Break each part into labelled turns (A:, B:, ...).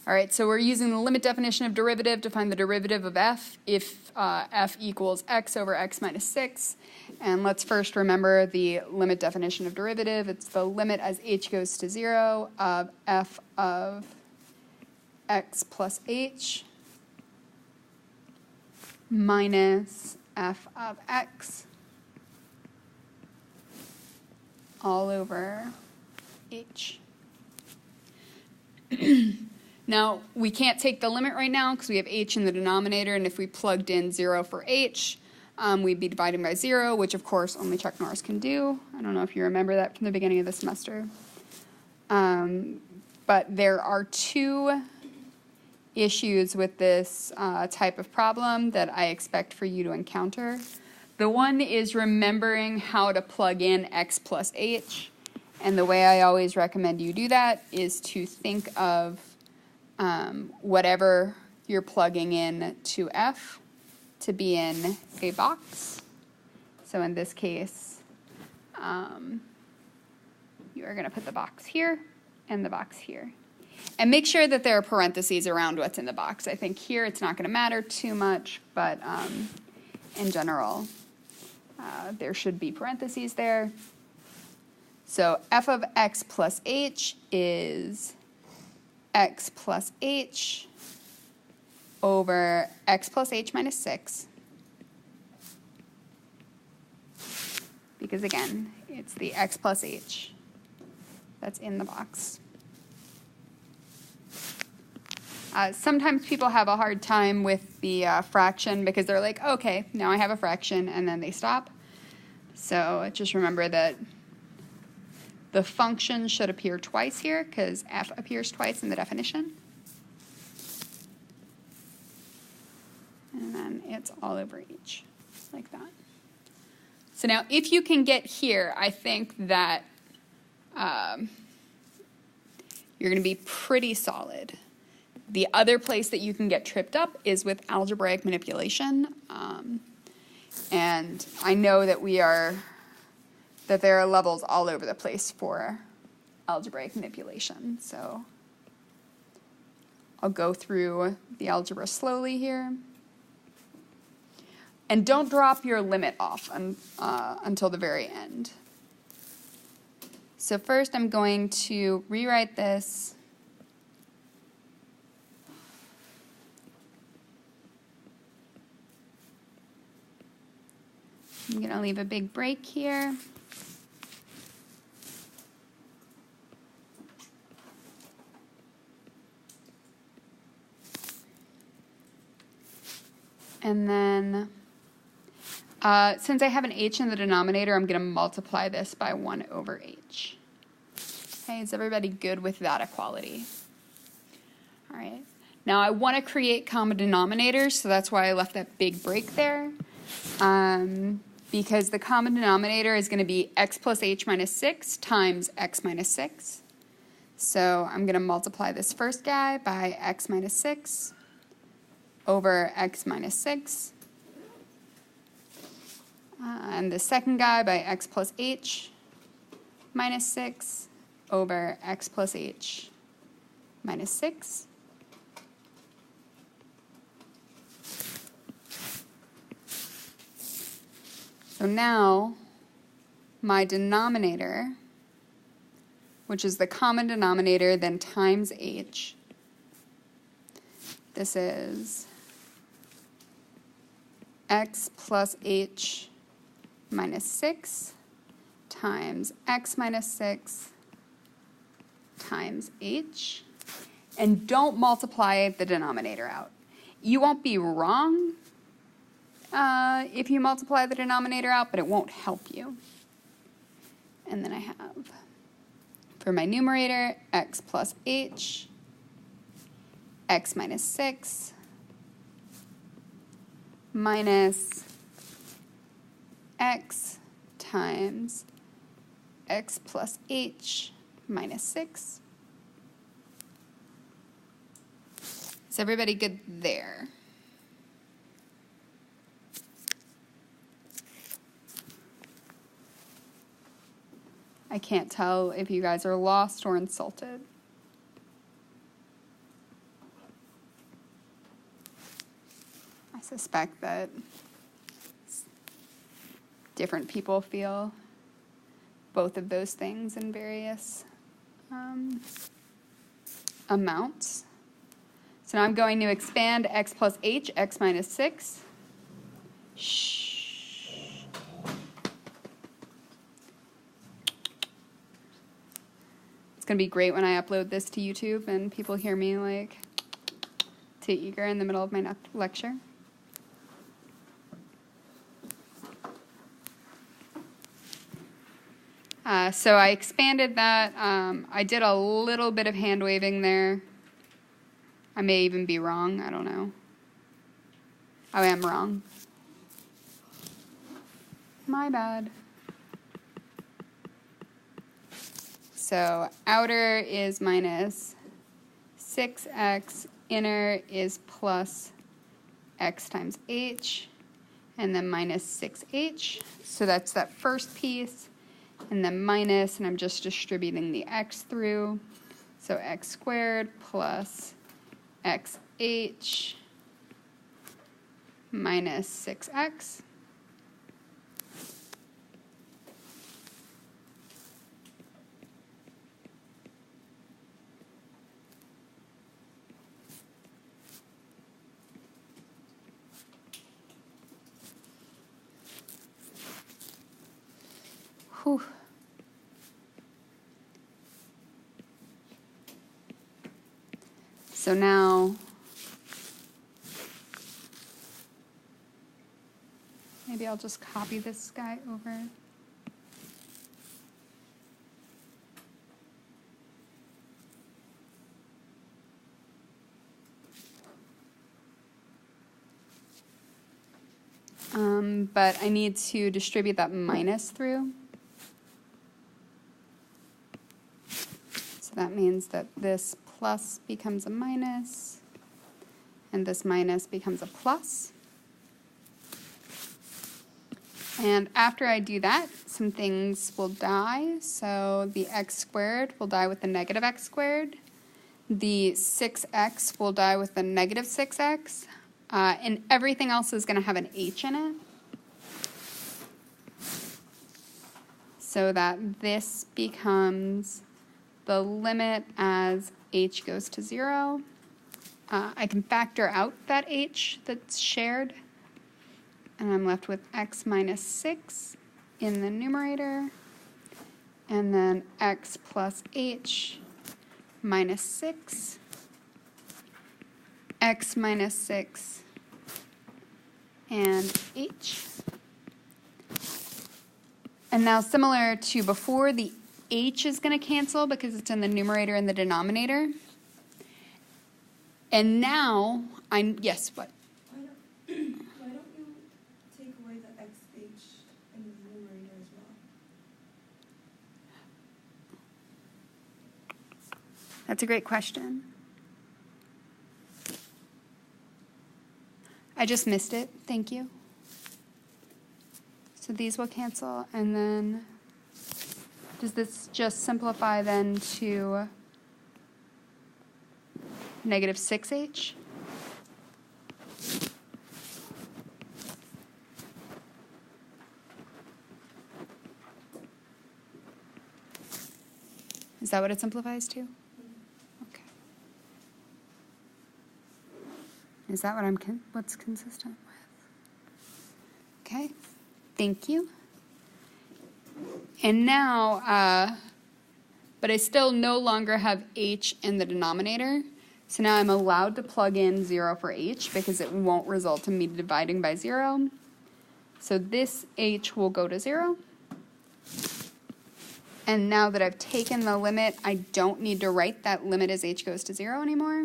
A: All right, so we're using the limit definition of derivative to find the derivative of f if f equals x over x minus 6. And let's first remember the limit definition of derivative. It's the limit as h goes to 0 of f of x plus h minus f of x all over h. Now, we can't take the limit right now because we have h in the denominator, and if we plugged in 0 for h, we'd be dividing by 0, which of course only Chuck Norris can do. I don't know if you remember that from the beginning of the semester. But there are two issues with this type of problem that I expect for you to encounter. The one is remembering how to plug in x plus h, and the way I always recommend you do that is to think of whatever you're plugging in to f to be in a box. So in this case, you are going to put the box here and the box here. And make sure that there are parentheses around what's in the box. I think here it's not going to matter too much, but in general, there should be parentheses there. So f of x plus h is x plus h over x plus h minus 6. Because again, it's the x plus h that's in the box. Sometimes people have a hard time with the fraction because they're like, okay, now I have a fraction, and then they stop. So just remember that the function should appear twice here because f appears twice in the definition. And then it's all over h, like that. So now if you can get here, I think that you're going to be pretty solid. The other place that you can get tripped up is with algebraic manipulation. And I know that there are levels all over the place for algebraic manipulation. So I'll go through the algebra slowly here. And don't drop your limit off until the very end. So first I'm going to rewrite this. I'm going to leave a big break here. And then, since I have an h in the denominator, I'm going to multiply this by 1 over h. Okay, is everybody good with that equality? All right. Now, I want to create common denominators, so that's why I left that big break there. Because the common denominator is going to be x plus h minus 6 times x minus 6. So I'm going to multiply this first guy by x minus 6 over x minus 6. And the second guy by x plus h minus 6 over x plus h minus 6. So now my denominator, which is the common denominator, then times h, this is x plus h minus 6 times x minus 6 times h. And don't multiply the denominator out. You won't be wrong if you multiply the denominator out, but it won't help you. And then I have, for my numerator, x plus h, x minus 6, minus x times x plus h minus 6. Is everybody good there? I can't tell if you guys are lost or insulted. suspect that different people feel both of those things in various amounts. So now I'm going to expand x plus h, x minus 6. Shh. It's going to be great when I upload this to YouTube and people hear me like too eager in the middle of my lecture. So I expanded that. I did a little bit of hand waving there. I may even be wrong. I don't know. I am wrong. My bad. So outer is minus 6x. Inner is plus x times h. And then minus 6h. So that's that first piece. And then minus, and I'm just distributing the x through. So x squared plus xh minus 6x. Whew. So now, maybe I'll just copy this guy over. But I need to distribute that minus through. So that means that this plus becomes a minus, and this minus becomes a plus. And after I do that, some things will die. So the x squared will die with the negative x squared. The 6x will die with the negative 6x. And everything else is going to have an h in it. So that this becomes the limit as h goes to 0. I can factor out that h that's shared. And I'm left with x minus 6 in the numerator. And then x plus h minus 6. X minus 6 and h. And now similar to before, the h is going to cancel because it's in the numerator and the denominator. And now I'm, yes, what?
B: Why don't you take away the xh in the numerator as well?
A: That's a great question. I just missed it. Thank you. So these will cancel, and then does this just simplify then to negative 6h? Is that what it simplifies to? Okay. Is that what what's consistent with? Okay. Thank you. And now, but I still no longer have h in the denominator. So now I'm allowed to plug in 0 for h because it won't result in me dividing by 0. So this h will go to 0. And now that I've taken the limit, I don't need to write that limit as h goes to 0 anymore.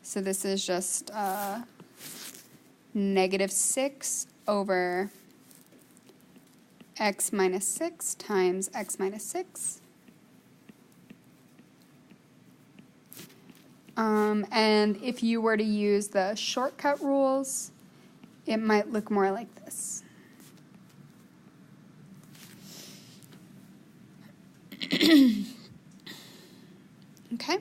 A: So this is just negative 6 over x minus 6 times x minus 6. And if you were to use the shortcut rules, it might look more like this. Okay.